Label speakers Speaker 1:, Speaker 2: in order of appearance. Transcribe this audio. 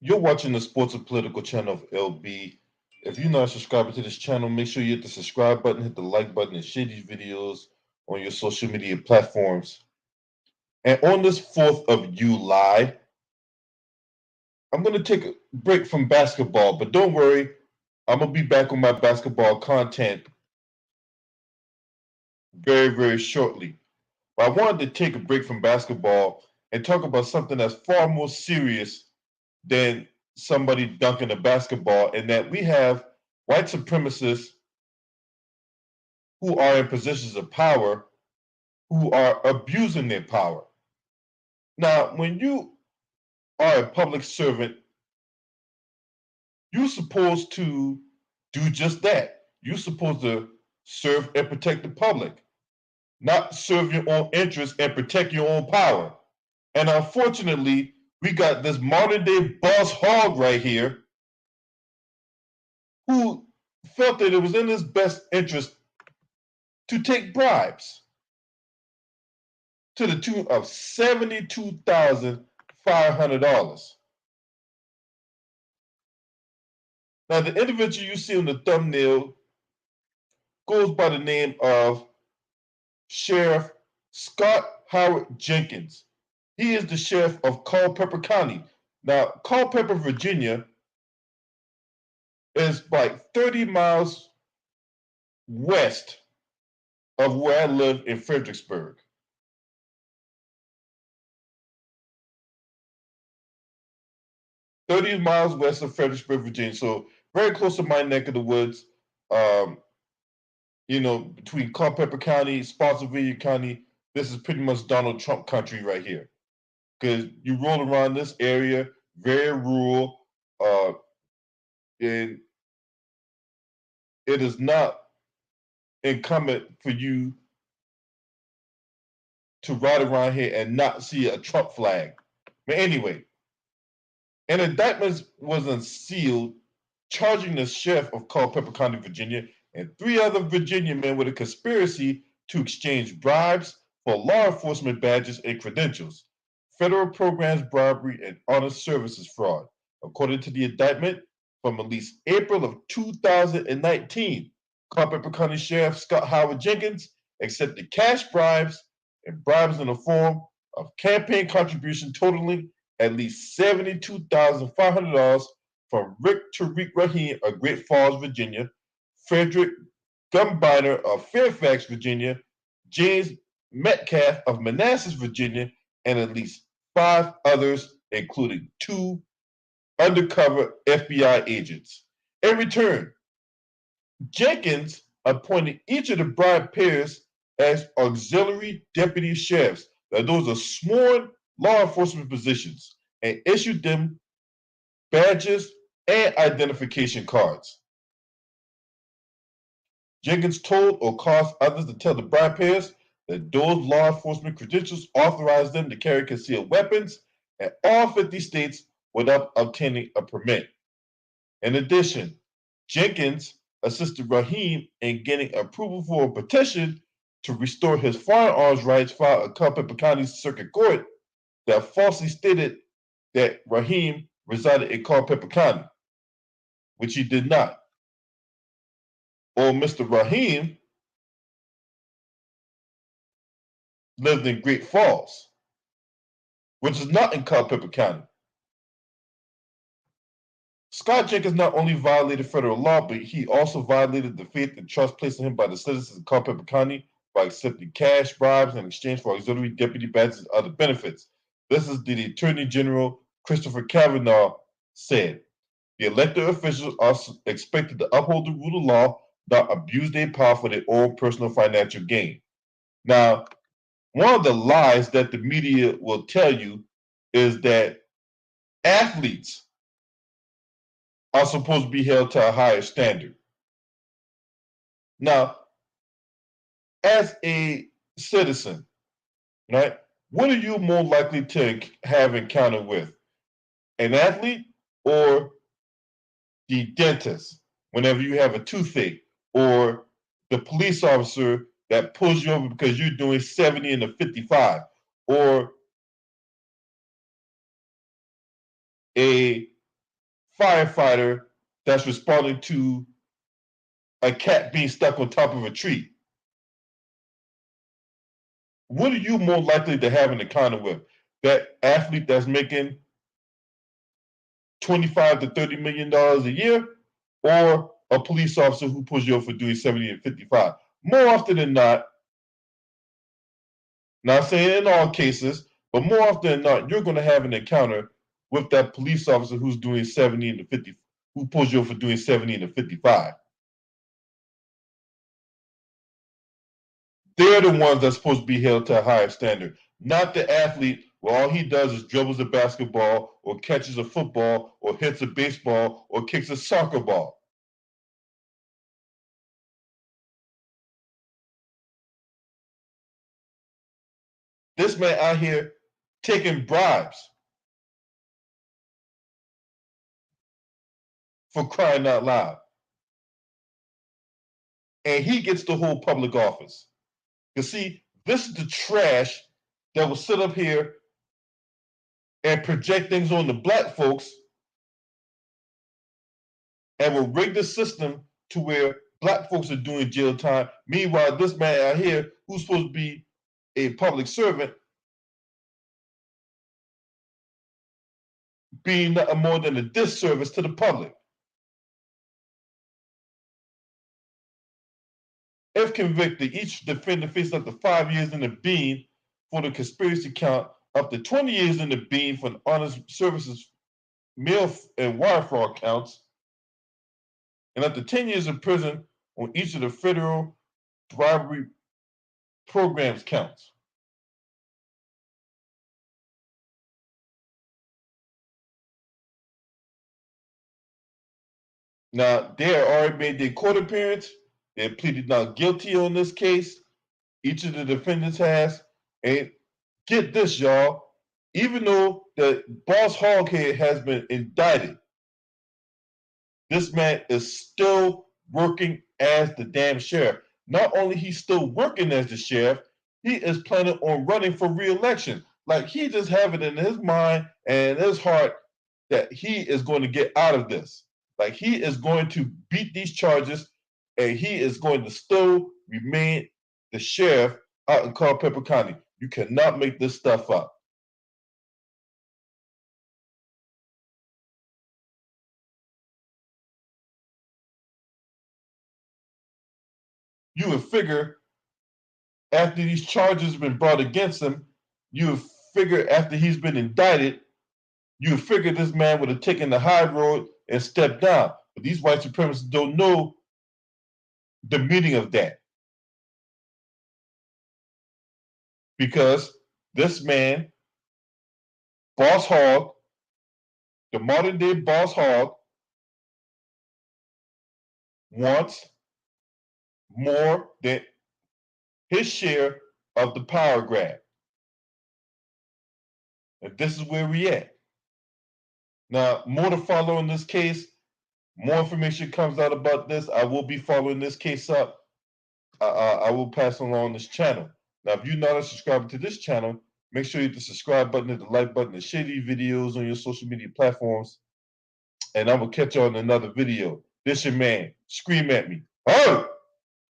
Speaker 1: You're watching the Sports and Political channel of LB. If you're not subscribing to this channel, make sure you hit the subscribe button, hit the like button, and share these videos on your social media platforms. And on this 4th of July, I'm going to take a break from basketball, but don't worry, I'm going to be back on my basketball content very, very shortly. But I wanted to take a break from basketball and talk about something that's far more serious than somebody dunking a basketball, and that we have white supremacists who are in positions of power who are abusing their power. Now, when you are a public servant, you're supposed to do just that. You're supposed to serve and protect the public, not serve your own interests and protect your own power. And unfortunately, we got this modern day boss hog right here who felt that it was in his best interest to take bribes to the tune of $72,500. Now, the individual you see on the thumbnail goes by the name of Sheriff Scott Howard Jenkins. He is the sheriff of Culpeper County. Now, Culpeper, Virginia is like 30 miles west of where I live in Fredericksburg. "30 miles west of Fredericksburg, Virginia." So very close to my neck of the woods. Um, between Culpeper County, Spotsylvania County, this is pretty much Donald Trump country right here. Because you roll around this area, very rural, uh, and it is not incumbent for you to ride around here and not see a Trump flag. But anyway, an indictment was unsealed charging the sheriff of Culpeper County, Virginia, and 3 other Virginia men with a conspiracy to exchange bribes for law enforcement badges and credentials, federal programs bribery, and honest services fraud. According to the indictment, from at least April of 2019, Culpeper County Sheriff Scott Howard Jenkins accepted cash bribes and bribes in the form of campaign contribution totaling at least $72,500 from Rick Tariq Rahim of Great Falls, Virginia, Frederick Gumbiner of Fairfax, Virginia, James Metcalf of Manassas, Virginia, and at least 5 others, including 2 undercover FBI agents. In return, Jenkins appointed each of the bribe payers as auxiliary deputy sheriffs. Now, those are sworn law enforcement positions, and issued them badges and identification cards. Jenkins told or caused others to tell the bribe payers that those law enforcement credentials authorized them to carry concealed weapons in all 50 states without obtaining a permit. In addition, Jenkins assisted Rahim in getting approval for a petition to restore his firearms rights filed at Culpeper County Circuit Court that falsely stated that Rahim resided in Culpeper County, which he did not. Or Mr. Rahim lived in Great Falls, which is not in Culpeper County. Scott Jenkins not only violated federal law, but he also violated the faith and trust placed in him by the citizens of Culpeper County by accepting cash bribes in exchange for auxiliary deputy badges and other benefits. This is the Attorney General Christopher Kavanaugh said. The elected officials are expected to uphold the rule of law, not abuse their power for their own personal financial gain. Now, one of the lies that the media will tell you is that athletes are supposed to be held to a higher standard. Now, as a citizen, right, what are you more likely to have encounter with? An athlete or the dentist whenever you have a toothache, or the police officer that pulls you over because you're doing 70 in a 55, or a firefighter that's responding to a cat being stuck on top of a tree. What are you more likely to have an encounter with? That athlete that's making $25 to $30 million a year, or a police officer who pulls you over for doing 70 and 55? More often than not, not saying in all cases, but more often than not, you're going to have an encounter with that police officer who's doing 70 and 50, who pulls you over for doing 70 and 55. They're the ones that's supposed to be held to a higher standard, not the athlete where all he does is dribbles a basketball or catches a football or hits a baseball or kicks a soccer ball. This man out here taking bribes, for crying out loud. And he gets to hold public office. You see, this is the trash that will sit up here and project things on the black folks and will rig the system to where black folks are doing jail time. Meanwhile, this man out here, who's supposed to be a public servant, being nothing more than a disservice to the public. If convicted, each defendant faces up to 5 years in the bean for the conspiracy count, up to 20 years in the bean for the honest services mail and wire fraud counts, and up to 10 years in prison on each of the federal bribery programs counts. Now, they already made their court appearance. They pleaded not guilty on this case. Each of the defendants has. And get this, y'all. Even though the boss hoghead has been indicted, this man is still working as the damn sheriff. Not only he's still working as the sheriff, he is planning on running for re-election. Like, he just have it in his mind and his heart that he is going to get out of this. Like, he is going to beat these charges and he is going to still remain the sheriff out in Culpeper County. You cannot make this stuff up. You would figure after these charges have been brought against him, you would figure after he's been indicted, you would figure this man would have taken the high road and stepped down. But these white supremacists don't know the meaning of that. Because this man, Boss Hogg, the modern day Boss Hogg, wants more than his share of the power grab. And this is where we at. Now, more to follow in this case. More information comes out about this. I will be following this case up. I will pass along this channel. Now, if you're not a subscriber to this channel, make sure you hit the subscribe button, hit the like button, and share these videos on your social media platforms. And I will catch you on another video. This your man. Scream at me. Oh!